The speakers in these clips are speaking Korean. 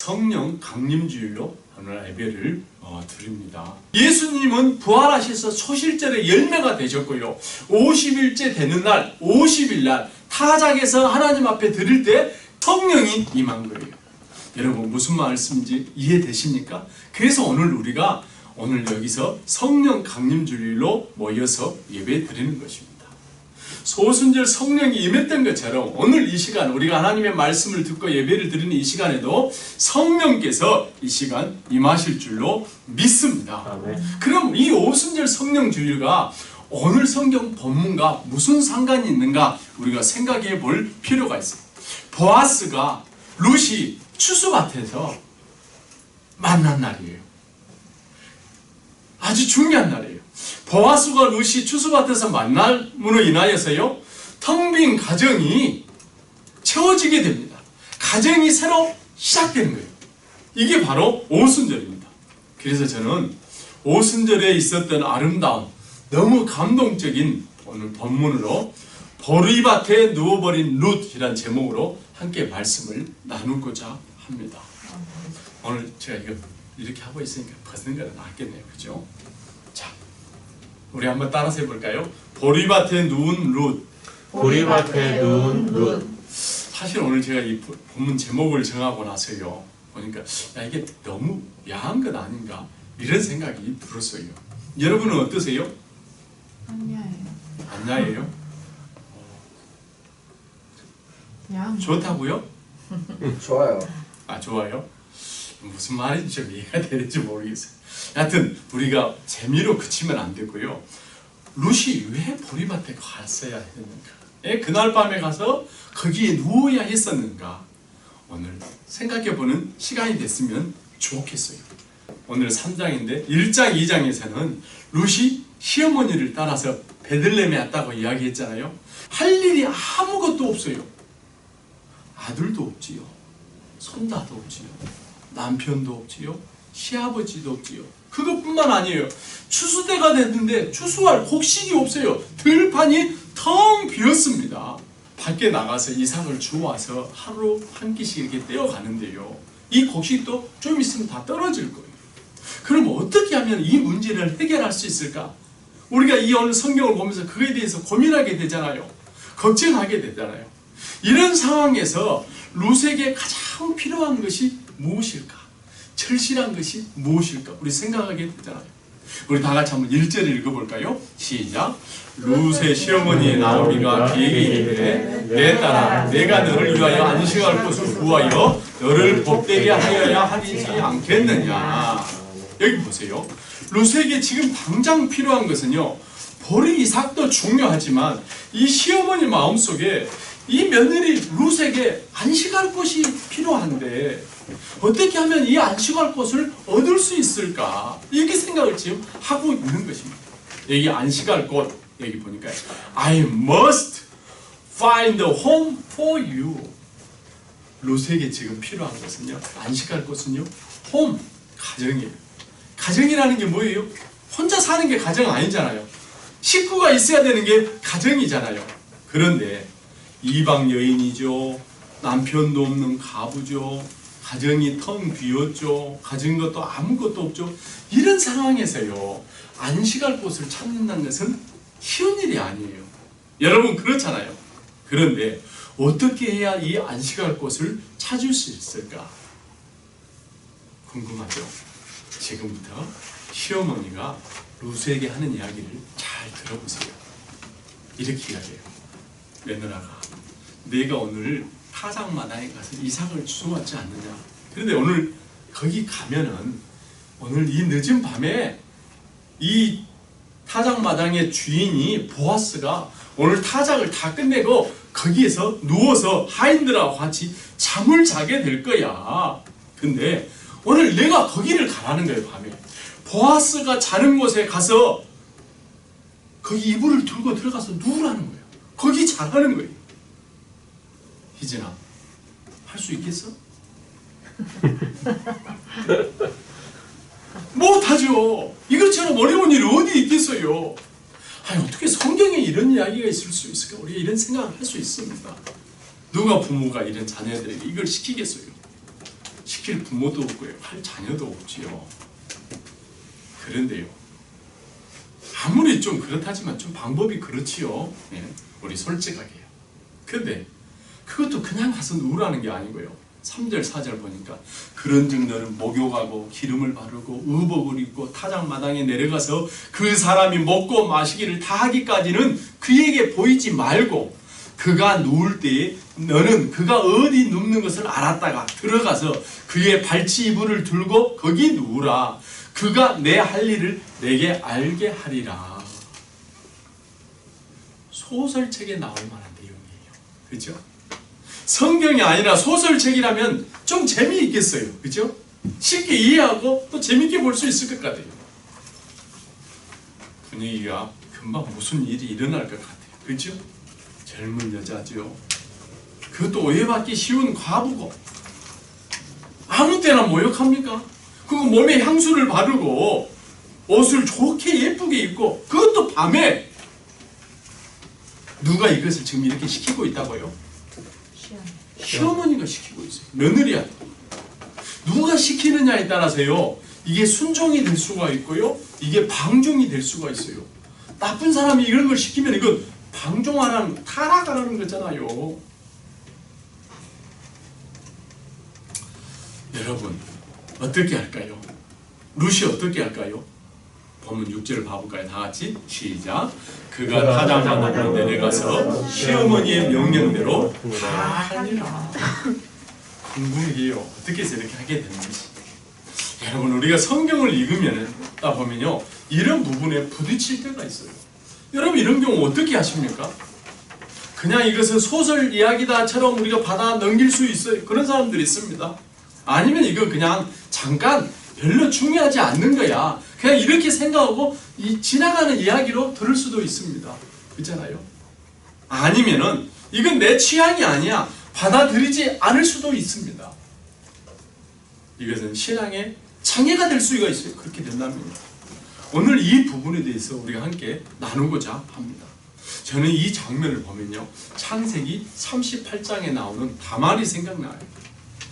성령 강림주일로 오늘 예배를 드립니다. 예수님은 부활하셔서 초실절에 열매가 되셨고요. 50일째 되는 날, 50일 날 타작에서 하나님 앞에 드릴 때 성령이 임한 거예요. 여러분 무슨 말씀인지 이해되십니까? 그래서 우리가 오늘 여기서 성령 강림주일로 모여서 예배 드리는 것입니다. 소순절 성령이 임했던 것처럼 오늘 이 시간 우리가 하나님의 말씀을 듣고 예배를 드리는 이 시간에도 성령께서 이 시간 임하실 줄로 믿습니다. 아멘. 그럼 이 오순절 성령주일과 오늘 성경 본문과 무슨 상관이 있는가 우리가 생각해 볼 필요가 있어요. 보아스가 룻이 추수밭에서 만난 날이에요. 아주 중요한 날이에요. 보아스가 룻이 추수밭에서 만남으로 인하여서요, 텅 빈 가정이 채워지게 됩니다. 가정이 새로 시작되는 거예요. 이게 바로 오순절입니다. 그래서 저는 오순절에 있었던 아름다움, 너무 감동적인 오늘 본문으로 보리밭에 누워버린 룻이란 제목으로 함께 말씀을 나누고자 합니다. 오늘 제가 이거 이렇게 하고 있으니까 벗는 게 낫겠네요. 그죠? 자, 우리 한번 따라서 해볼까요? 보리밭에 누운 룻. 보리밭에 누운 룻. 사실 오늘 제가 이 본문 제목을 정하고 나서요, 보니까 야, 이게 너무 야한 것 아닌가 이런 생각이 들었어요. 여러분은 어떠세요? 아니야예요. 안 야해요? 양. 좋다고요? 좋아요. 아, 좋아요? 무슨 말인지 좀 이해가 되는지 모르겠어요. 하여튼 우리가 재미로 그치면 안 되고요. 룻이 왜 보리밭에 갔어야 했는가? 그날 밤에 가서 거기에 누워야 했었는가? 오늘 생각해보는 시간이 됐으면 좋겠어요. 오늘 3장인데 1장 2장에서는 룻이 시어머니를 따라서 베들레헴에 왔다고 이야기했잖아요. 할 일이 아무것도 없어요. 아들도 없지요. 손자도 없지요. 남편도 없지요. 시아버지도 없지요. 그것뿐만 아니에요. 추수대가 됐는데 추수할 곡식이 없어요. 들판이 텅 비었습니다. 밖에 나가서 이삭을 주워와서 하루 한 끼씩 이렇게 떼어가는데요, 이 곡식도 좀 있으면 다 떨어질 거예요. 그럼 어떻게 하면 이 문제를 해결할 수 있을까? 우리가 이 오늘 성경을 보면서 그거에 대해서 고민하게 되잖아요. 걱정하게 되잖아요. 이런 상황에서 룻에게 가장 필요한 것이 무엇일까? 절실한 것이 무엇일까? 우리 생각하게 되잖아요. 우리 다 같이 한번 1절을 읽어볼까요? 시작. 룻의 시어머니 나오미가 그에게 이르되 내 딸아, 내가 너를 위하여 안식할 곳을 구하여 너를 복되게 하여야 하지 않겠느냐. 여기 보세요. 룻에게 지금 당장 필요한 것은요, 보리 이삭도 중요하지만 이 시어머니 마음속에 이 며느리 룻에게 안식할 곳이 필요한데 어떻게 하면 이 안식할 곳을 얻을 수 있을까? 이렇게 생각을 지금 하고 있는 것입니다. 여기 안식할 곳, 여기 보니까 I must find a home for you. 룻에게 지금 필요한 것은요, 안식할 곳은요, 홈, 가정이에요. 가정이라는 게 뭐예요? 혼자 사는 게 가정 아니잖아요. 식구가 있어야 되는 게 가정이잖아요. 그런데 이방 여인이죠. 남편도 없는 가부죠. 가정이 텅 비었죠. 가진 것도 아무것도 없죠. 이런 상황에서요, 안식할 곳을 찾는다는 것은 쉬운 일이 아니에요. 여러분 그렇잖아요. 그런데 어떻게 해야 이 안식할 곳을 찾을 수 있을까? 궁금하죠? 지금부터 시어머니가 룻에게 하는 이야기를 잘 들어보세요. 이렇게 이야기해요. 며느라가, 내가 오늘 타작마당에 가서 이삭을 주워왔지 않느냐. 그런데 오늘 거기 가면은 오늘 이 늦은 밤에 이 타작마당의 주인이 보아스가 오늘 타작을 다 끝내고 거기에서 누워서 하인들하고 같이 잠을 자게 될 거야. 근데 오늘 내가 거기를 가라는 거예요. 밤에 보아스가 자는 곳에 가서 거기 이불을 들고 들어가서 누우라는 거예요. 거기 자라는 거예요. 희진아, 할 수 있겠어? 못하죠. 이것처럼 어려운 일이 어디 있겠어요? 아니, 어떻게 성경에 이런 이야기가 있을 수 있을까? 우리가 이런 생각을 할 수 있습니다. 누가 부모가 이런 자녀들에게 이걸 시키겠어요? 시킬 부모도 없고요. 할 자녀도 없지요. 그런데요. 아무리 좀 그렇다지만 좀 방법이 그렇지요. 예, 우리 솔직하게요. 근데 그것도 그냥 가서 누우라는 게 아니고요. 3절 4절 보니까 그런즉 너는 목욕하고 기름을 바르고 의복을 입고 타작마당에 내려가서 그 사람이 먹고 마시기를 다 하기까지는 그에게 보이지 말고 그가 누울 때에 너는 그가 어디 눕는 것을 알았다가 들어가서 그의 발치 이불을 들고 거기 누우라. 그가 내 할 일을 내게 알게 하리라. 소설책에 나올 만한 내용이에요. 그죠? 성경이 아니라 소설책이라면 좀 재미있겠어요. 그죠? 쉽게 이해하고 또 재밌게 볼 수 있을 것 같아요. 분위기가 금방 무슨 일이 일어날 것 같아요. 그죠? 젊은 여자죠. 그것도 오해받기 쉬운 과부고 아무 때나 모욕합니까? 그리고 몸에 향수를 바르고 옷을 좋게 예쁘게 입고 그것도 밤에 누가 이것을 지금 이렇게 시키고 있다고요? 시어머니가 시키고 있어요. 며느리한테. 누가 시키느냐에 따라서요. 이게 순종이 될 수가 있고요. 이게 방종이 될 수가 있어요. 나쁜 사람이 이런 걸 시키면 이건 방종하라는, 타락하라는 거잖아요. 여러분 어떻게 할까요? 룻이 어떻게 할까요? 본문 6절을 봐볼까요? 다 같이 시작. 그가 타작마당에 내려가서 시어머니의 명령대로 다 하니라. 궁금해요. 어떻게 해서 이렇게 하게 됐는지. 여러분 우리가 성경을 읽으면 딱 보면요 이런 부분에 부딪힐 때가 있어요. 여러분 이런 경우 어떻게 하십니까? 그냥 이것은 소설 이야기다처럼 우리가 받아 넘길 수 있어요. 그런 사람들이 있습니다. 아니면 이거 그냥 잠깐 별로 중요하지 않는 거야. 그냥 이렇게 생각하고 지나가는 이야기로 들을 수도 있습니다. 그렇잖아요? 아니면은 이건 내 취향이 아니야. 받아들이지 않을 수도 있습니다. 이것은 신앙의 장애가 될 수가 있어요. 그렇게 된다면 오늘 이 부분에 대해서 우리가 함께 나누고자 합니다. 저는 이 장면을 보면요 창세기 38장에 나오는 다말이 생각나요.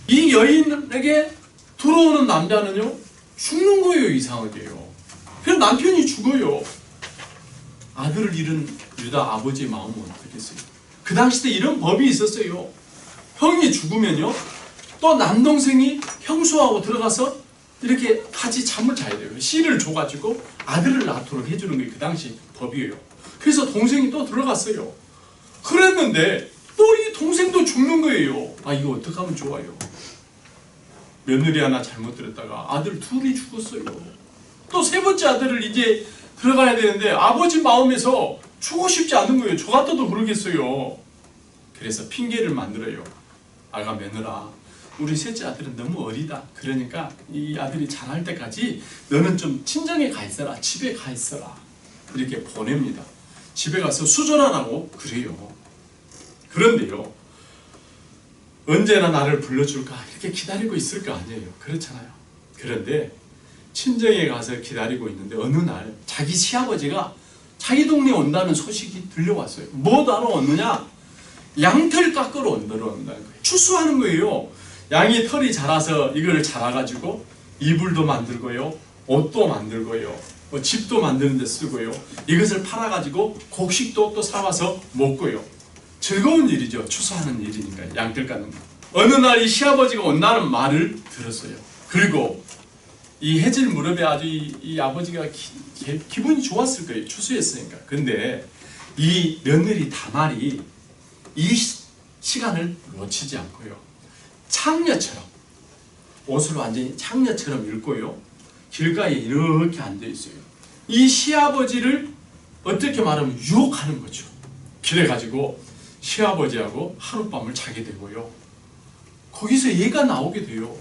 이 여인에게 들어오는 남자는요 죽는 거예요. 이상하게요. 그래서 남편이 죽어요. 아들을 잃은 유다 아버지의 마음은 어떻겠어요? 그 당시 때 이런 법이 있었어요. 형이 죽으면요 또 남동생이 형수하고 들어가서 이렇게 같이 잠을 자야 돼요. 씨를 줘가지고 아들을 낳도록 해주는 게 그 당시 법이에요. 그래서 동생이 또 들어갔어요. 그랬는데 또 이 동생도 죽는 거예요. 아 이거 어떻게 하면 좋아요? 며느리 하나 잘못 들었다가 아들 둘이 죽었어요. 또 세 번째 아들을 이제 들어가야 되는데 아버지 마음에서 주고 싶지 않은 거예요. 저 같아도 그러겠어요. 그래서 핑계를 만들어요. 아가 며느라 우리 셋째 아들은 너무 어리다. 그러니까 이 아들이 자랄 때까지 너는 좀 친정에 가 있어라. 집에 가 있어라. 이렇게 보냅니다. 집에 가서 수전 안 하고 그래요. 그런데요. 언제나 나를 불러줄까 이렇게 기다리고 있을 거 아니에요. 그렇잖아요. 그런데 친정에 가서 기다리고 있는데 어느 날 자기 시아버지가 자기 동네에 온다는 소식이 들려왔어요. 뭐 하러 왔느냐? 양털 깎으러 온다는 거예요. 추수하는 거예요. 양이 털이 자라서 이걸 자라가지고 이불도 만들고요. 옷도 만들고요. 뭐 집도 만드는 데 쓰고요. 이것을 팔아가지고 곡식도 또 사와서 먹고요. 즐거운 일이죠. 추수하는 일이니까 양털 깎는 거. 어느 날 이 시아버지가 온다는 말을 들었어요. 그리고 이 해질 무렵에 아주 이 아버지가 기분이 좋았을 거예요. 추수했으니까. 근데 이 며느리 다말이 이 시간을 놓치지 않고요. 창녀처럼 옷을 완전히 창녀처럼 입고요. 길가에 이렇게 앉아 있어요. 이 시아버지를 어떻게 말하면 유혹하는 거죠. 그래가지고 시아버지하고 하룻밤을 자게 되고요. 거기서 얘가 나오게 돼요.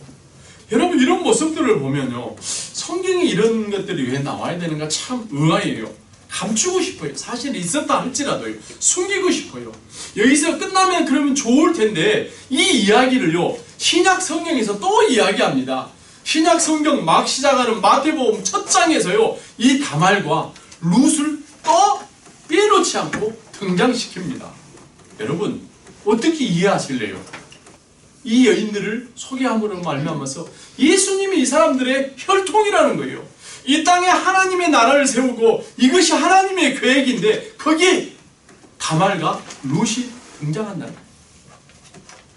여러분 이런 모습들을 보면요. 성경에 이런 것들이 왜 나와야 되는가 참 의아해요. 감추고 싶어요. 사실 있었다 할지라도요. 숨기고 싶어요. 여기서 끝나면 그러면 좋을 텐데 이 이야기를요. 신약 성경에서 또 이야기합니다. 신약 성경 막 시작하는 마태복음 첫 장에서요. 이 다말과 룻을 또 빼놓지 않고 등장시킵니다. 여러분 어떻게 이해하실래요? 이 여인들을 소개함으로 말미암아서 예수님이 이 사람들의 혈통이라는 거예요. 이 땅에 하나님의 나라를 세우고 이것이 하나님의 계획인데 거기에 다말과 룻이 등장한다는 거예요.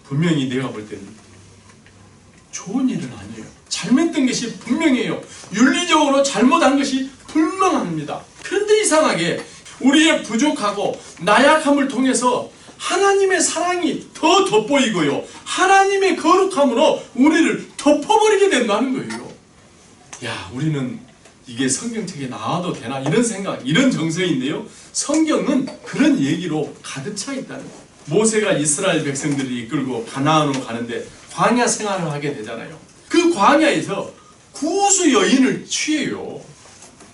분명히 내가 볼 때는 좋은 일은 아니에요. 잘못된 것이 분명해요. 윤리적으로 잘못한 것이 분명합니다. 그런데 이상하게 우리의 부족하고 나약함을 통해서 하나님의 사랑이 더 돋보이고요. 하나님의 거룩함으로 우리를 덮어버리게 된다는 거예요. 야, 우리는 이게 성경책에 나와도 되나 이런 생각, 이런 정서인데요. 성경은 그런 얘기로 가득 차 있다는 거예요. 모세가 이스라엘 백성들을 이끌고 가나안으로 가는데 광야 생활을 하게 되잖아요. 그 광야에서 구수 여인을 취해요.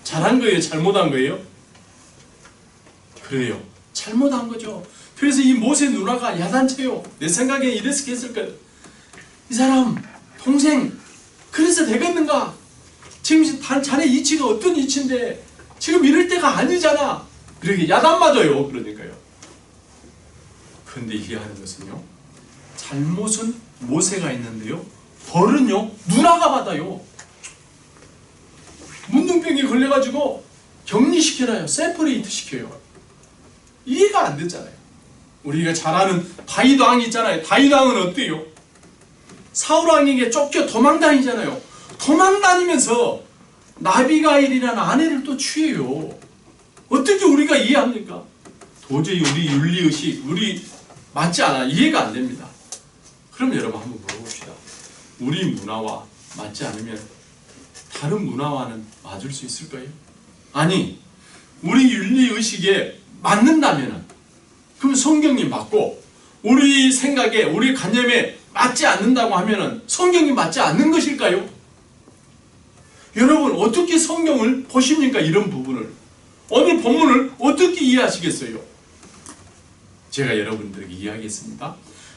잘한 거예요? 잘못한 거예요? 그래요. 잘못한 거죠. 그래서 이 모세 누나가 야단쳐요. 내 생각에 이랬을 거예요. 이 사람 동생 그래서 되겠는가? 지금 자네 이치가 어떤 이치인데 지금 이럴 때가 아니잖아. 이렇게 야단 맞아요. 그러니까요. 그런데 이해하는 것은요. 잘못은 모세가 있는데요. 벌은요. 누나가 받아요. 문둥병에 걸려가지고 격리시켜놔요. 세퍼레이트 시켜요. 이해가 안 됐잖아요. 우리가 잘 아는 다윗 왕이 있잖아요. 다윗 왕은 어때요? 사울 왕에게 쫓겨 도망다니잖아요. 도망다니면서 나비가일이라는 아내를 또 취해요. 어떻게 우리가 이해합니까? 도저히 우리 윤리의식, 우리 맞지 않아. 이해가 안 됩니다. 그럼 여러분 한번 물어봅시다. 우리 문화와 맞지 않으면 다른 문화와는 맞을 수 있을까요? 아니, 우리 윤리의식에 맞는다면 그럼 성경이 맞고 우리 생각에 우리 관념에 맞지 않는다고 하면 성경이 맞지 않는 것일까요? 여러분 어떻게 성경을 보십니까? 이런 부분을 오늘 본문을 어떻게 이해하시겠어요? 제가 여러분들에게 이해하겠습니다.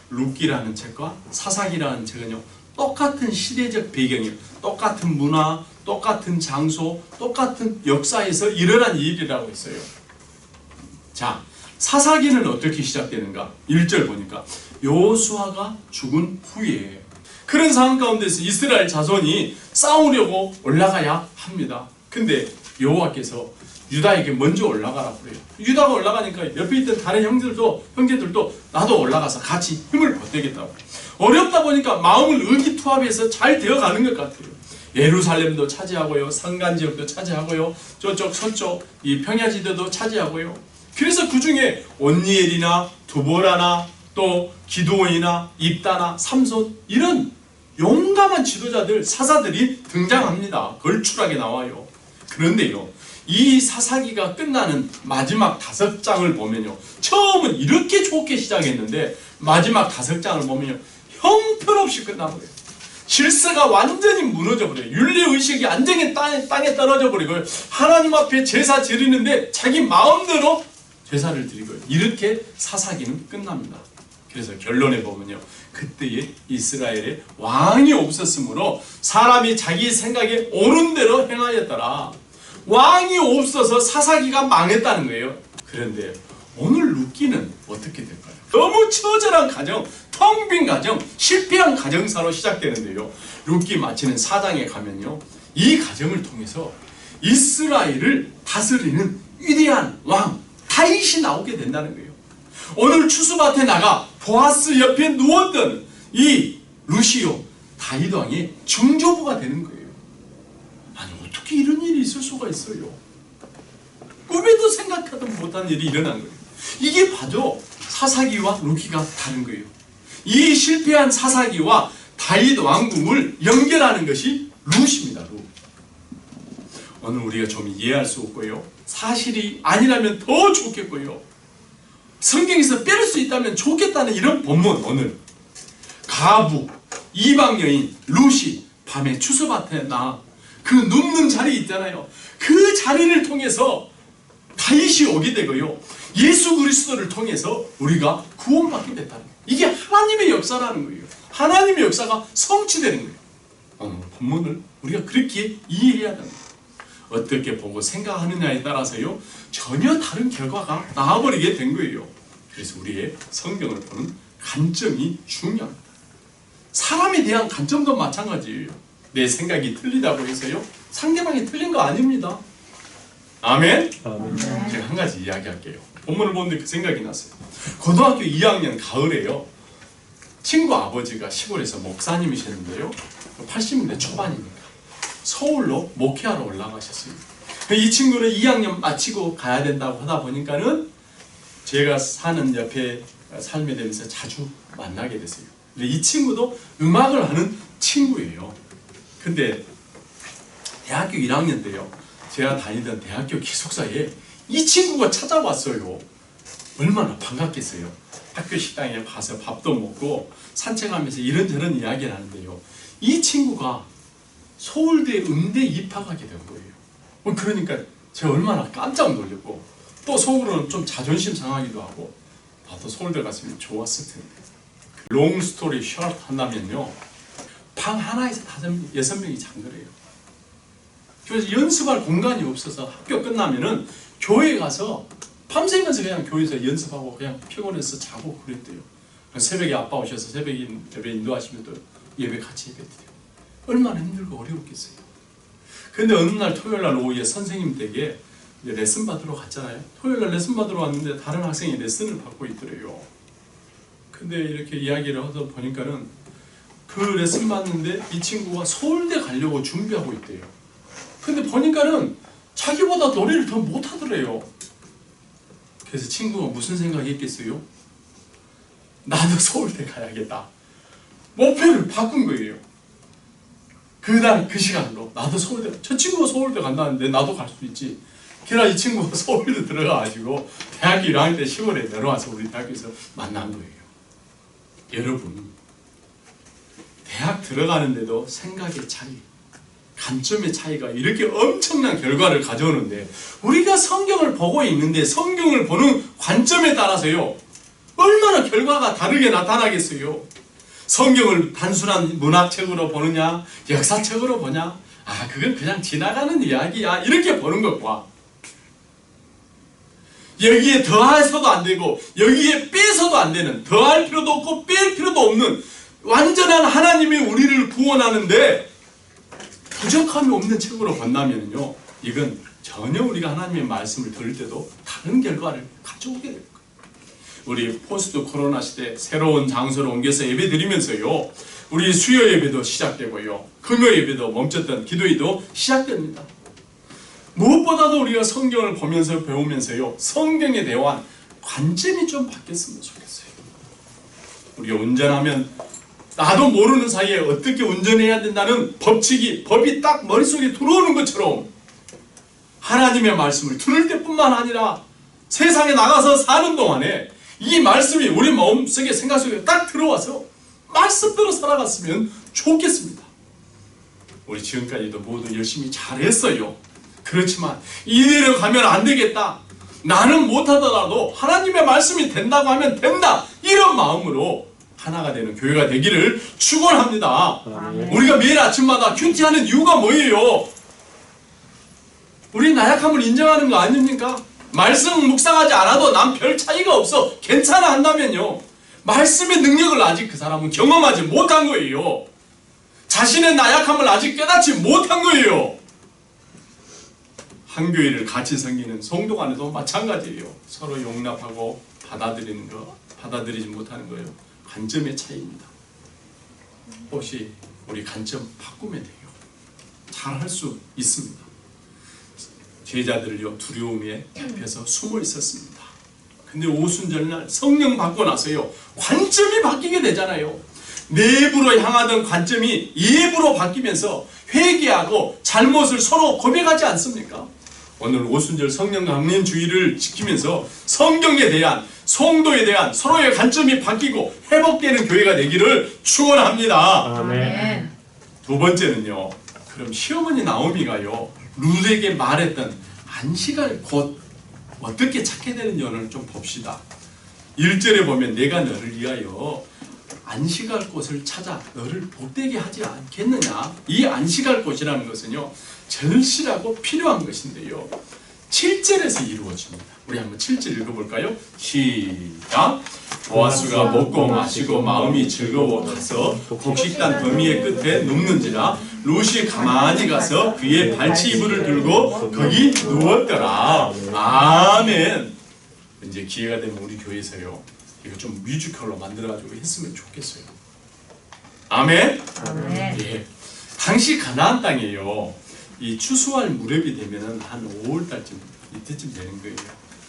룻기라는 책과 사사기라는 책은요 똑같은 시대적 배경이에요. 똑같은 문화, 똑같은 장소, 똑같은 역사에서 일어난 일이라고 했어요. 자, 사사기는 어떻게 시작되는가? 1절 보니까 여호수아가 죽은 후에 그런 상황 가운데서 이스라엘 자손이 싸우려고 올라가야 합니다. 근데 여호와께서 유다에게 먼저 올라가라 그래요. 유다가 올라가니까 옆에 있던 다른 형제들도 나도 올라가서 같이 힘을 보태겠다고. 어렵다 보니까 마음을 의기투합해서 잘 되어가는 것 같아요. 예루살렘도 차지하고요, 산간 지역도 차지하고요, 저쪽 서쪽 이 평야지대도 차지하고요. 그래서 그 중에 온니엘이나 두보라나 또 기드온이나 입다나 삼손 이런 용감한 지도자들 사사들이 등장합니다. 걸출하게 나와요. 그런데요, 이 사사기가 끝나는 마지막 5장을 보면요, 처음은 이렇게 좋게 시작했는데 마지막 5장을 보면요 형편없이 끝나버려요. 질서가 완전히 무너져버려요. 윤리의식이 완전히 땅에 떨어져 버리고 하나님 앞에 제사 드리는데 자기 마음대로 제사를 드리고요. 이렇게 사사기는 끝납니다. 그래서 결론에 보면요, 그때에 이스라엘에 왕이 없었으므로 사람이 자기 생각에 옳은 대로 행하였더라. 왕이 없어서 사사기가 망했다는 거예요. 그런데 오늘 룻기는 어떻게 될까요? 너무 처절한 가정, 텅 빈 가정, 실패한 가정사로 시작되는데요. 룻기 마치는 4장에 가면요, 이 가정을 통해서 이스라엘을 다스리는 위대한 왕 다윗이 나오게 된다는 거예요. 오늘 추수밭에 나가 보아스 옆에 누웠던 이 룻이요 다윗 왕의 중조부가 되는 거예요. 아니 어떻게 이런 일이 있을 수가 있어요? 꿈에도 생각하도 못한 일이 일어난 거예요. 이게 바로 사사기와 룻기가 다른 거예요. 이 실패한 사사기와 다윗 왕궁을 연결하는 것이 룻입니다. 룻. 오늘 우리가 좀 이해할 수 없고요, 사실이 아니라면 더 좋겠고요, 성경에서 빼올 수 있다면 좋겠다는 이런 본문. 오늘 가부 이방 여인 룻이 밤에 추수밭에 나 그 눕는 자리 있잖아요. 그 자리를 통해서 다윗이 오게 되고요, 예수 그리스도를 통해서 우리가 구원받게 됐다는 거예요. 이게 하나님의 역사라는 거예요. 하나님의 역사가 성취되는 거예요. 오늘 본문을 우리가 그렇게 이해해야 됩니다. 어떻게 보고 생각하느냐에 따라서요 전혀 다른 결과가 나와버리게 된 거예요. 그래서 우리의 성경을 보는 관점이 중요합니다. 사람에 대한 관점도 마찬가지예요. 내 생각이 틀리다고 해서요 상대방이 틀린 거 아닙니다. 아멘? 아멘. 제가 한 가지 이야기할게요. 본문을 보는데 그 생각이 났어요. 고등학교 2학년 가을에요. 친구 아버지가 시골에서 목사님이셨는데요. 80년대 초반이니까 서울로 목회하러 올라가셨어요. 이 친구는 2학년 마치고 가야 된다고 하다 보니까는 제가 사는 옆에 살게 되면서 자주 만나게 됐어요. 근데 이 친구도 음악을 하는 친구예요. 근데 대학교 1학년 때요. 제가 다니던 대학교 기숙사에 이 친구가 찾아왔어요. 얼마나 반갑겠어요. 학교 식당에 가서 밥도 먹고 산책하면서 이런저런 이야기를 하는데요. 이 친구가 서울대 음대 입학하게 된 거예요. 그러니까 제가 얼마나 깜짝 놀랐고 또 속으로는 좀 자존심 상하기도 하고 나도 서울대 갔으면 좋았을 텐데. 롱 스토리 숏 한다면요. 방 하나에서 6명이 잔 거래요. 그래서 연습할 공간이 없어서 학교 끝나면은 교회 가서 밤새면서 그냥 교회에서 연습하고 그냥 피곤해서 자고 그랬대요. 새벽에 아빠 오셔서 새벽 예배 인도하시면 또 예배 같이 예배 드려요. 얼마나 힘들고 어려웠겠어요. 근데 어느 날 토요일 날 오후에 선생님 댁에 레슨 받으러 갔잖아요. 토요일 날 레슨 받으러 왔는데 다른 학생이 레슨을 받고 있더래요. 근데 이렇게 이야기를 하다 보니까는 그 레슨 받는데 이 친구가 서울대 가려고 준비하고 있대요. 근데 보니까는 자기보다 노래를 더 못하더래요. 그래서 친구가 무슨 생각이 있겠어요? 나도 서울대 가야겠다. 목표를 바꾼 거예요. 그날 그 시간으로 나도 서울대, 저 친구가 서울대 간다는데 나도 갈 수 있지. 그래서 이 친구가 서울대 들어가가지고 대학교 1학년 때 시골에 내려와서 우리 대학교에서 만난 거예요. 여러분, 대학 들어가는데도 생각의 차이, 관점의 차이가 이렇게 엄청난 결과를 가져오는데 우리가 성경을 보고 있는데 성경을 보는 관점에 따라서요 얼마나 결과가 다르게 나타나겠어요. 성경을 단순한 문학책으로 보느냐 역사책으로 보냐 그건 그냥 지나가는 이야기야 이렇게 보는 것과 여기에 더해서도 안 되고 여기에 빼서도 안 되는 더할 필요도 없고 뺄 필요도 없는 완전한 하나님이 우리를 구원하는데 부족함이 없는 책으로 본다면요 이건 전혀 우리가 하나님의 말씀을 들을 때도 다른 결과를 가져오게 될 거예요. 우리 포스트 코로나 시대 새로운 장소로 옮겨서 예배 드리면서요 우리 수요 예배도 시작되고요 금요 예배도 멈췄던 기도회도 시작됩니다. 무엇보다도 우리가 성경을 보면서 배우면서요 성경에 대한 관점이 좀 바뀌었으면 좋겠어요. 우리가 운전하면 나도 모르는 사이에 어떻게 운전해야 된다는 법이 딱 머릿속에 들어오는 것처럼 하나님의 말씀을 들을 때뿐만 아니라 세상에 나가서 사는 동안에 이 말씀이 우리 마음속에 생각 속에 딱 들어와서 말씀대로 살아갔으면 좋겠습니다. 우리 지금까지도 모두 열심히 잘했어요. 그렇지만 이대로 가면 안 되겠다. 나는 못하더라도 하나님의 말씀이 된다고 하면 된다. 이런 마음으로 하나가 되는 교회가 되기를 축원합니다. 우리가 매일 아침마다 큐티하는 이유가 뭐예요? 우리 나약함을 인정하는 거 아닙니까? 말씀 묵상하지 않아도 난 별 차이가 없어 괜찮아 한다면요 말씀의 능력을 아직 그 사람은 경험하지 못한 거예요. 자신의 나약함을 아직 깨닫지 못한 거예요. 한 교회를 같이 섬기는 성도 간에도 마찬가지예요. 서로 용납하고 받아들이는 거 받아들이지 못하는 거예요. 관점의 차이입니다. 혹시 우리 관점 바꾸면 돼요. 잘할 수 있습니다. 제자들을요 두려움에 잡혀서 숨어 있었습니다. 근데 오순절날 성령 받고 나서요 관점이 바뀌게 되잖아요. 내부로 향하던 관점이 예부로 바뀌면서 회개하고 잘못을 서로 고백하지 않습니까? 오늘 오순절 성령 강림 주의를 지키면서 성경에 대한 성도에 대한 서로의 관점이 바뀌고 회복되는 교회가 되기를 축원합니다. 아멘. 두 번째는요. 그럼 시어머니 나오미가요 룻에게 말했던 안식을 곧 어떻게 찾게 되는지를 좀 봅시다. 1절에 보면 내가 너를 위하여 안식할 곳을 찾아 너를 복되게 하지 않겠느냐. 이 안식할 곳이라는 것은요 절실하고 필요한 것인데요 7절에서 이루어집니다. 우리 한번 7절 읽어볼까요? 시작. 보아스가 먹고 마시고 마음이 즐거워 가서 곡식단 더미의 끝에 눕는지라 룻이 가만히 가서 그의 발치 이불을 들고 거기 누웠더라. 아멘. 이제 기회가 되면 우리 교회에서요 이거 좀 뮤지컬로 만들어가지고 했으면 좋겠어요. 아멘. 아멘. 예. 당시 가나안 땅에요 이 추수할 무렵이 되면은 한 5월달쯤 이때쯤 되는 거예요.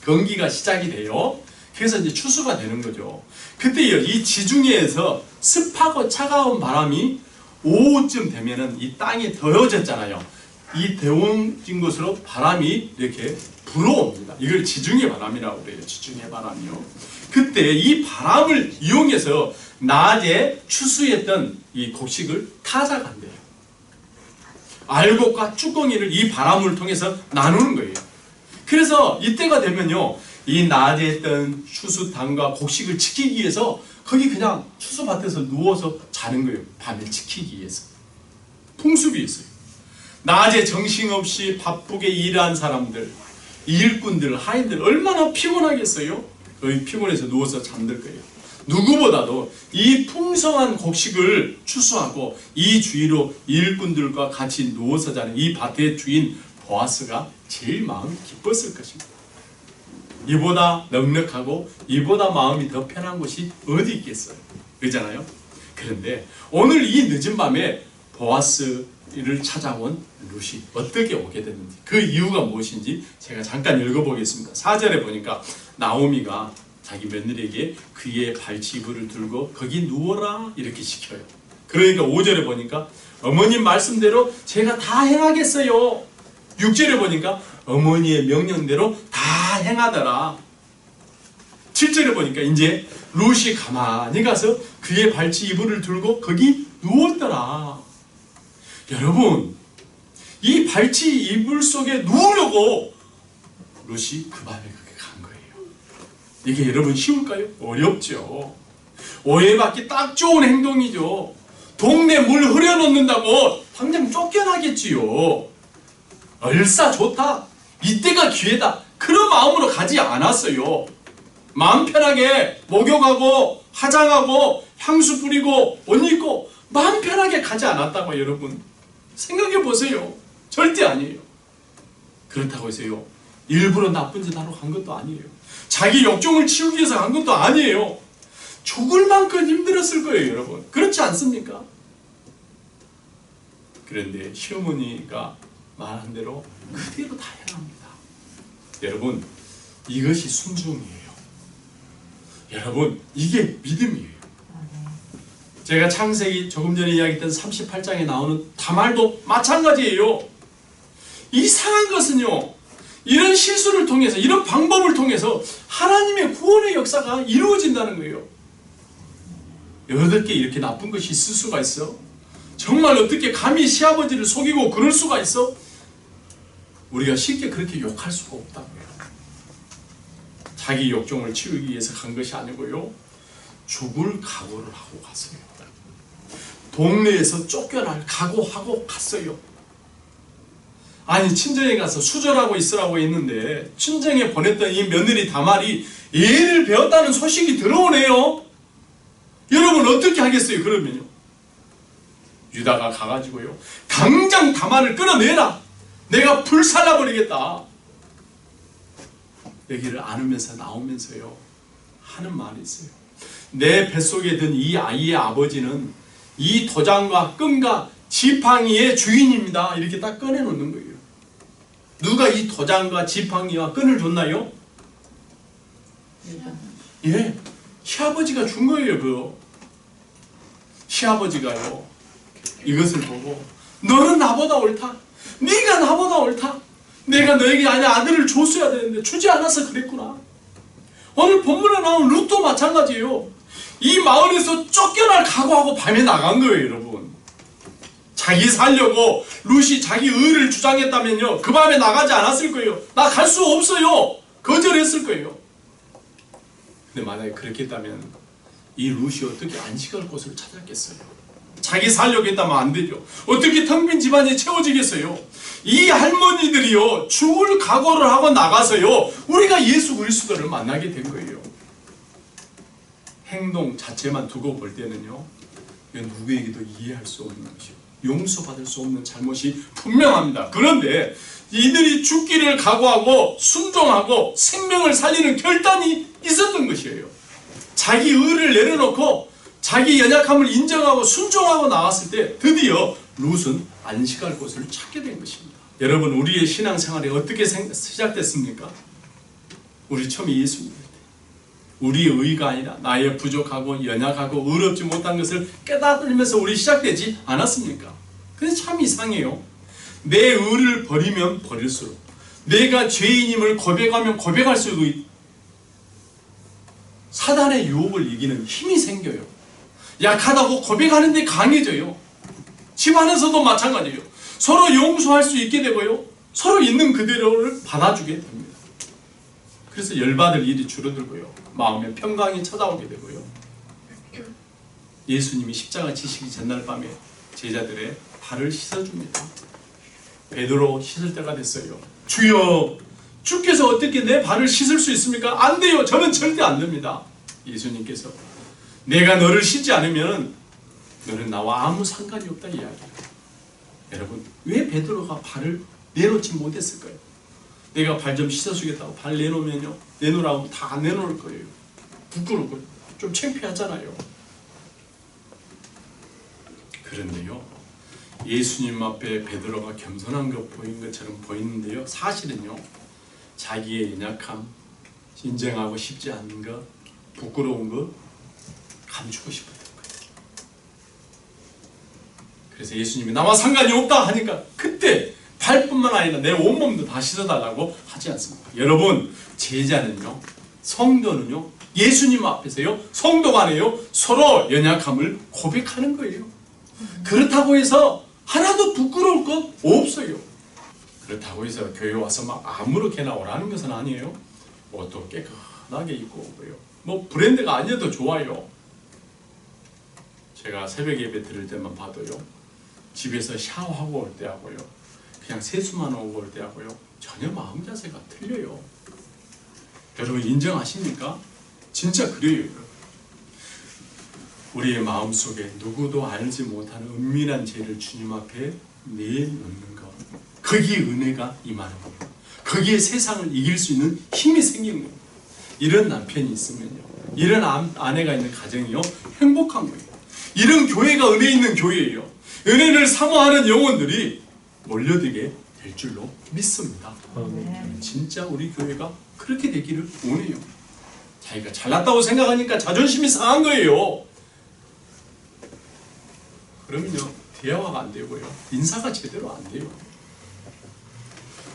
건기가 시작이 돼요. 그래서 이제 추수가 되는 거죠. 그때요 이 지중해에서 습하고 차가운 바람이 오후쯤 되면은 이 땅이 더워졌잖아요. 이 더워진 곳으로 바람이 이렇게 불어옵니다. 이걸 지중해 바람이라고 그래요. 지중해 바람이요. 그때 이 바람을 이용해서 낮에 추수했던 이 곡식을 타작한대요. 알곡과 쭈꺼기를 이 바람을 통해서 나누는 거예요. 그래서 이때가 되면요 이 낮에 했던 추수단과 곡식을 지키기 위해서 거기 그냥 추수밭에서 누워서 자는 거예요. 밤을 지키기 위해서. 풍습이 있어요. 낮에 정신없이 바쁘게 일한 사람들, 일꾼들, 하인들 얼마나 피곤하겠어요? 거의 피곤해서 누워서 잠들 거예요. 누구보다도 이 풍성한 곡식을 추수하고 이 주위로 일꾼들과 같이 누워서 자는 이 밭의 주인 보아스가 제일 마음이 기뻤을 것입니다. 이보다 넉넉하고 이보다 마음이 더 편한 곳이 어디 있겠어요? 그렇잖아요? 그런데 오늘 이 늦은 밤에 보아스를 찾아온 룻이 어떻게 오게 됐는지 그 이유가 무엇인지 제가 잠깐 읽어보겠습니다. 4절에 보니까 나오미가 자기 며느리에게 그의 발치 이불을 들고 거기 누워라 이렇게 시켜요. 그러니까 5절에 보니까 어머님 말씀대로 제가 다 행하겠어요. 6절에 보니까 어머니의 명령대로 다 행하더라. 7절에 보니까 이제 룻이 가만히 가서 그의 발치 이불을 들고 거기 누웠더라. 여러분 이 발치 이불 속에 누우려고 룻이 그 밤에 그렇게 간 거예요. 이게 여러분 쉬울까요? 어렵죠. 오해받기 딱 좋은 행동이죠. 동네 물 흐려놓는다고 당장 쫓겨나겠지요. 얼싸 좋다. 이때가 기회다. 그런 마음으로 가지 않았어요. 마음 편하게 목욕하고 화장하고 향수 뿌리고 옷 입고 마음 편하게 가지 않았다고 여러분. 생각해 보세요. 절대 아니에요. 그렇다고 해서요. 일부러 나쁜 짓 하러 간 것도 아니에요. 자기 욕정을 치우기 위해서 간 것도 아니에요. 죽을 만큼 힘들었을 거예요, 여러분. 그렇지 않습니까? 그런데 시어머니가 말한 대로 그대로 다 행합니다. 여러분, 이것이 순종이에요. 여러분, 이게 믿음이에요. 제가 창세기 조금 전에 이야기했던 38장에 나오는 다말도 마찬가지예요. 이상한 것은요, 이런 실수를 통해서, 이런 방법을 통해서 하나님의 구원의 역사가 이루어진다는 거예요. 어떻게 이렇게 나쁜 것이 있을 수가 있어? 정말 어떻게 감히 시아버지를 속이고 그럴 수가 있어? 우리가 쉽게 그렇게 욕할 수가 없다고요. 자기 욕정을 치우기 위해서 간 것이 아니고요. 죽을 각오를 하고 갔어요. 동네에서 쫓겨날 각오하고 갔어요. 아니 친정에 가서 수절하고 있으라고 했는데 친정에 보냈던 이 며느리 다말이 예를 배웠다는 소식이 들어오네요. 여러분 어떻게 하겠어요? 그러면요. 유다가 가가지고요. 당장 다말을 끌어내라. 내가 불살라버리겠다. 여기를 안으면서 나오면서요. 하는 말이 있어요. 내 뱃속에 든 이 아이의 아버지는 이 도장과 끈과 지팡이의 주인입니다. 이렇게 딱 꺼내놓는 거예요. 누가 이 도장과 지팡이와 끈을 줬나요? 예, 시아버지가 준 거예요. 그거. 시아버지가요. 이것을 보고 너는 나보다 옳다. 네가 나보다 옳다. 내가 너에게 아들을 줬어야 되는데 주지 않아서 그랬구나. 오늘 본문에 나온 룻도 마찬가지예요. 이 마을에서 쫓겨날 각오하고 밤에 나간 거예요, 여러분. 자기 살려고 룻이 자기 의를 주장했다면요, 그 밤에 나가지 않았을 거예요. 나 갈 수 없어요. 거절했을 거예요. 근데 만약에 그렇게 했다면 이 룻이 어떻게 안식할 곳을 찾았겠어요? 자기 살려고 했다면 안 되죠. 어떻게 텅 빈 집안이 채워지겠어요? 이 할머니들이요, 죽을 각오를 하고 나가서요, 우리가 예수 그리스도를 만나게 된 거예요. 행동 자체만 두고 볼 때는요, 이건 누구에게도 이해할 수 없는 것이요, 용서받을 수 없는 잘못이 분명합니다. 그런데 이들이 죽기를 각오하고 순종하고 생명을 살리는 결단이 있었던 것이에요. 자기 의를 내려놓고 자기 연약함을 인정하고 순종하고 나왔을 때 드디어 룻은 안식할 곳을 찾게 된 것입니다. 여러분, 우리의 신앙생활이 어떻게 시작됐습니까? 우리 처음에 예수 믿을 때 우리의 의가 아니라 나의 부족하고 연약하고 의롭지 못한 것을 깨달으면서 우리 시작되지 않았습니까? 근데 참 이상해요. 내 의를 버리면 버릴수록, 내가 죄인임을 고백하면 고백할수록 사단의 유혹을 이기는 힘이 생겨요. 약하다고 고백하는데 강해져요. 집 안에서도 마찬가지예요. 서로 용서할 수 있게 되고요, 서로 있는 그대로를 받아주게 됩니다. 그래서 열받을 일이 줄어들고요, 마음의 평강이 찾아오게 되고요. 예수님이 십자가 지시기 전날 밤에 제자들의 발을 씻어줍니다. 베드로 씻을 때가 됐어요. 주여, 주께서 어떻게 내 발을 씻을 수 있습니까? 안 돼요. 저는 절대 안 됩니다. 예수님께서 내가 너를 씻지 않으면 너는 나와 아무 상관이 없다 이야기해요. 여러분, 왜 베드로가 발을 내놓지 못했을까요? 내가 발 좀 씻어주겠다고 발 내놓으면요, 내놓으라고 다 내놓을 거예요. 부끄럽고 좀 창피하잖아요. 그런데요, 예수님 앞에 베드로가 겸손한 것 보인 것처럼 보이는데요, 사실은요, 자기의 연약함, 인정하고 싶지 않은 것, 부끄러운 것 감추고 싶었던 거예요. 그래서 예수님이 나와 상관이 없다 하니까 그때 발뿐만 아니라 내 온몸도 다 씻어달라고 하지 않습니까? 여러분, 제자는요, 성도는요, 예수님 앞에서요, 성도 간에요, 서로 연약함을 고백하는 거예요. 그렇다고 해서 하나도 부끄러울 것 없어요. 그렇다고 해서 교회 와서 막 아무렇게나 오라는 것은 아니에요. 옷도 깨끗하게 입고 오고요, 뭐 브랜드가 아니어도 좋아요. 제가 새벽 예배 드릴 때만 봐도요, 집에서 샤워하고 올 때하고요, 그냥 세수만 하고 올 때하고요, 전혀 마음 자세가 틀려요. 여러분, 인정하십니까? 진짜 그래요. 우리의 마음속에 누구도 알지 못하는 은밀한 죄를 주님 앞에 내놓는 것, 거기에 은혜가 임하는 겁니다. 거기에 세상을 이길 수 있는 힘이 생기는 겁니다. 이런 남편이 있으면요, 이런 아내가 있는 가정이요, 행복한 거예요. 이런 교회가 은혜 있는 교회예요. 은혜를 사모하는 영혼들이 몰려들게 될 줄로 믿습니다. 진짜 우리 교회가 그렇게 되기를 원해요. 자기가 잘났다고 생각하니까 자존심이 상한 거예요. 그러면요, 대화가 안 되고요, 인사가 제대로 안 돼요.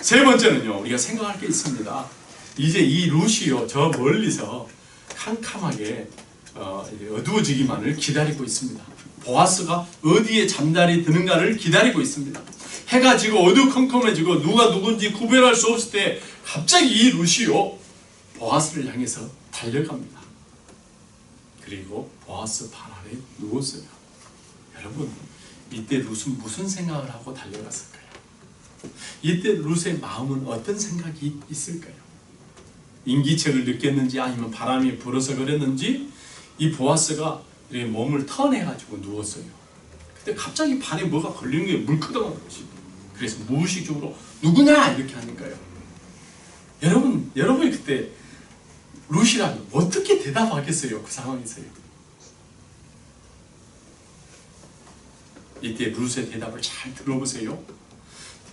세 번째는요, 우리가 생각할 게 있습니다. 이제 이 룻이요, 저 멀리서 캄캄하게 어두워지기만을 기다리고 있습니다. 보아스가 어디에 잠자리 드는가를 기다리고 있습니다. 해가 지고 어두컴컴해지고 누가 누군지 구별할 수 없을 때 갑자기 이 룻이요, 보아스를 향해서 달려갑니다. 그리고 보아스 발 아래 누웠어요. 여러분, 이때 룻은 무슨 생각을 하고 달려갔을까요? 이때 룻의 마음은 어떤 생각이 있을까요? 인기척을 느꼈는지, 아니면 바람이 불어서 그랬는지, 이 보아스가 몸을 턴해가지고 누웠어요. 근데 갑자기 발에 뭐가 걸리는 게 물끄덩한 것이. 그래서 무의식적으로 누구냐 이렇게 하니까요. 여러분이 그때 룻이라면 어떻게 대답하겠어요? 그 상황에서요. 이때 룻의 대답을 잘 들어보세요.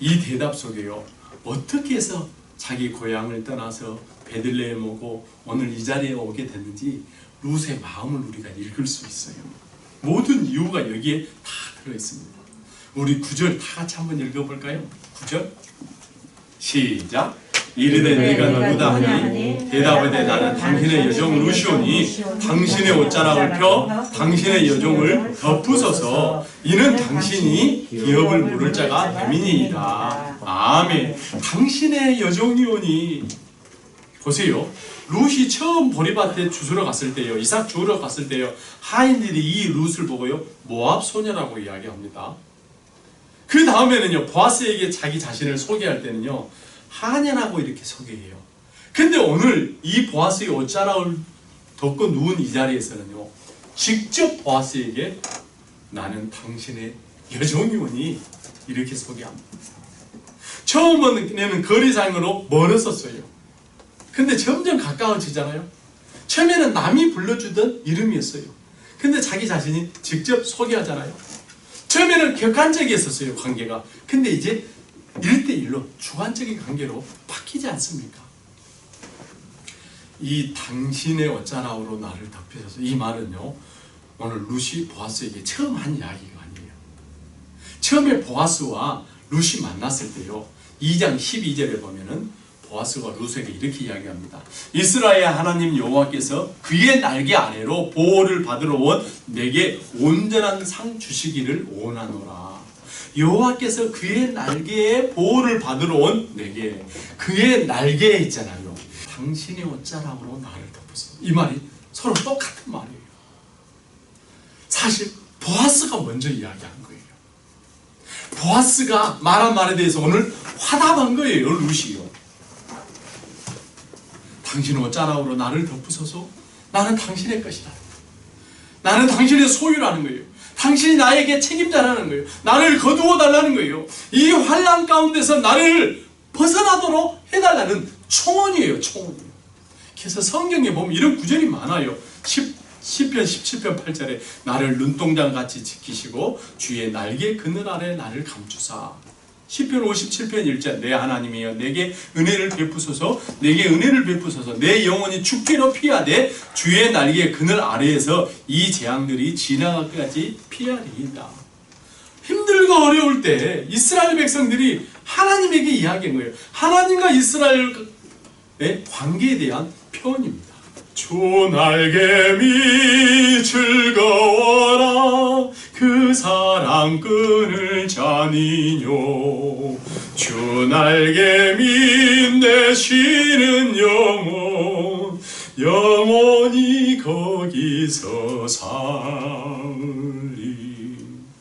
이 대답 속에요, 어떻게 해서 자기 고향을 떠나서 베들레헴 오고 오늘 이 자리에 오게 됐는지 룻의 마음을 우리가 읽을 수 있어요. 모든 이유가 여기에 다 들어있습니다. 우리 9절 다 같이 한번 읽어볼까요? 9절 시작. 이르되 네가 누구다 하니 대답하되 나는 당신의 여종 루시오니 당신의 옷자락을 펴 당신의 여종을 덮으소서. 이는 당신이 기업을 물을 자가 됨이니이다. 아멘. 당신의 여종이오니. 보세요, 룻이 처음 보리밭에 주스러 갔을 때요, 이삭 주우러 갔을 때요, 하인들이 이 룻을 보고요, 모압 소녀라고 이야기합니다. 그 다음에는요, 보아스에게 자기 자신을 소개할 때는요, 하냐라고 이렇게 소개해요. 근데 오늘 이 보아스의 옷자락을 덮고 누운 이 자리에서는요, 직접 보아스에게 나는 당신의 여종이오니 이렇게 소개합니다. 처음에는 거리상으로 멀었었어요. 근데 점점 가까워지잖아요. 처음에는 남이 불러주던 이름이었어요. 근데 자기 자신이 직접 소개하잖아요. 처음에는 객관적이었었어요, 관계가. 근데 이제 1대1로 주관적인 관계로 바뀌지 않습니까? 이 당신의 어쩌라고로 나를 덮으셔서, 이 말은요, 오늘 룻이 보아스에게 처음 한 이야기가 아니에요. 처음에 보아스와 룻이 만났을 때요, 2장 12절에 보면은 보아스가 룻에게 이렇게 이야기합니다. 이스라엘 하나님 여호와께서 그의 날개 아래로 보호를 받으러 온 내게 온전한 상 주시기를 원하노라. 여호와께서 그의 날개에 보호를 받으러 온 내게, 그의 날개에 있잖아요, 당신의 옷자락으로 나를 덮으소서. 이 말이 서로 똑같은 말이에요. 사실 보아스가 먼저 이야기한 거예요. 보아스가 말한 말에 대해서 오늘 화답한 거예요, 룻이요. 당신의 옷자락으로 나를 덮으소서. 나는 당신의 것이다. 나는 당신의 소유라는 거예요. 당신이 나에게 책임자라는 거예요. 나를 거두어 달라는 거예요. 이 환난 가운데서 나를 벗어나도록 해달라는 청원이에요, 청원이에요. 그래서 성경에 보면 이런 구절이 많아요. 시편 17편 8절에 나를 눈동자같이 지키시고 주의 날개 그늘 아래 나를 감추사. 시편 57편 1절 내 하나님이여 내게 은혜를 베푸소서. 내게 은혜를 베푸소서. 내 영혼이 죽기로 피하되 주의 날개 그늘 아래에서 이 재앙들이 지나가기까지 피하리이다. 힘들고 어려울 때 이스라엘 백성들이 하나님에게 이야기한 거예요. 하나님과 이스라엘의 관계에 대한 표현입니다. 주 날개미 즐거워라 그 사랑끈을 자니뇨. 주 날개미 내 쉬는 영혼 영원히 거기서 살리.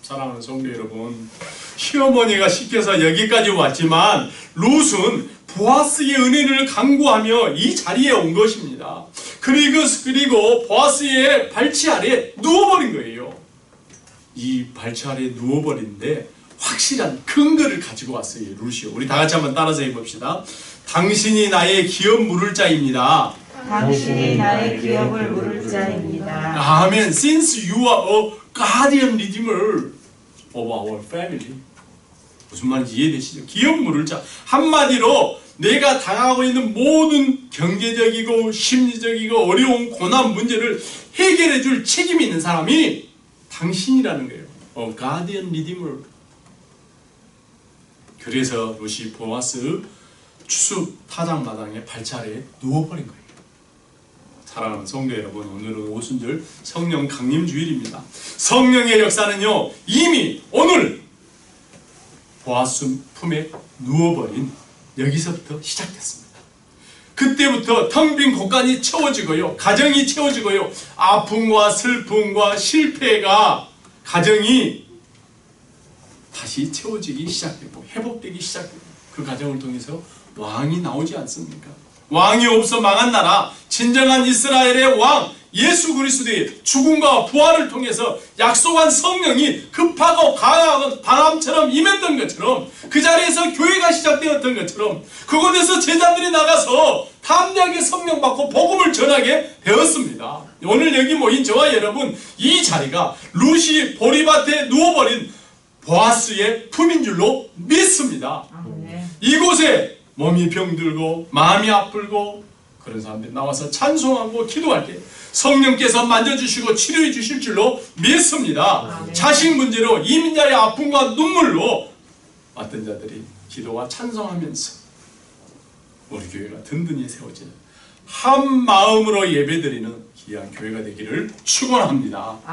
사랑하는 성도 여러분, 시어머니가 시켜서 여기까지 왔지만 룻은 보아스의 은혜를 간구하며 이 자리에 온 것입니다. 그리고 보아스의 발치 아래 누워버린 거예요. 이 발치 아래 누워버린데 확실한 근거를 가지고 왔어요, 룻이요. 우리 다 같이 한번 따라서 해봅시다. 당신이 나의 기업 물을 자입니다. 당신이 나의 기업을 물을 자입니다. 아멘. Since you are a guardian redeemer of our family. 무슨 말인지 이해되시죠? 기업 물을 자. 한마디로 내가 당하고 있는 모든 경제적이고 심리적이고 어려운 고난 문제를 해결해 줄 책임이 있는 사람이 당신이라는 거예요. guardian redeemer. 그래서 룻이 보아스 추수 타작마당에 발차례에 누워버린 거예요. 사랑하는 성도 여러분, 오늘은 오순절 성령 강림 주일입니다. 성령의 역사는요, 이미 오늘 보아스 품에 누워버린 여기서부터 시작됐습니다. 그때부터 텅 빈 곳간이 채워지고요, 가정이 채워지고요, 아픔과 슬픔과 실패가 가정이 다시 채워지기 시작되고 회복되기 시작되고, 그 가정을 통해서 왕이 나오지 않습니까? 왕이 없어 망한 나라, 진정한 이스라엘의 왕 예수 그리스도의 죽음과 부활을 통해서 약속한 성령이 급하고 강한 바람처럼 임했던 것처럼, 그 자리에서 교회가 시작되었던 것처럼 그곳에서 제자들이 나가서 담대하게 성령 받고 복음을 전하게 되었습니다. 오늘 여기 모인 저와 여러분, 이 자리가 룻이 보리밭에 누워버린 보아스의 품인 줄로 믿습니다. 이곳에 몸이 병들고 마음이 아프고 그런 사람들이 나와서 찬송하고 기도할 때 성령께서 만져주시고 치료해 주실 줄로 믿습니다. 자식 문제로 이민자의 아픔과 눈물로 어떤 자들이 기도와 찬송하면서 우리 교회가 든든히 세워지는 한 마음으로 예배드리는 귀한 교회가 되기를 축원합니다.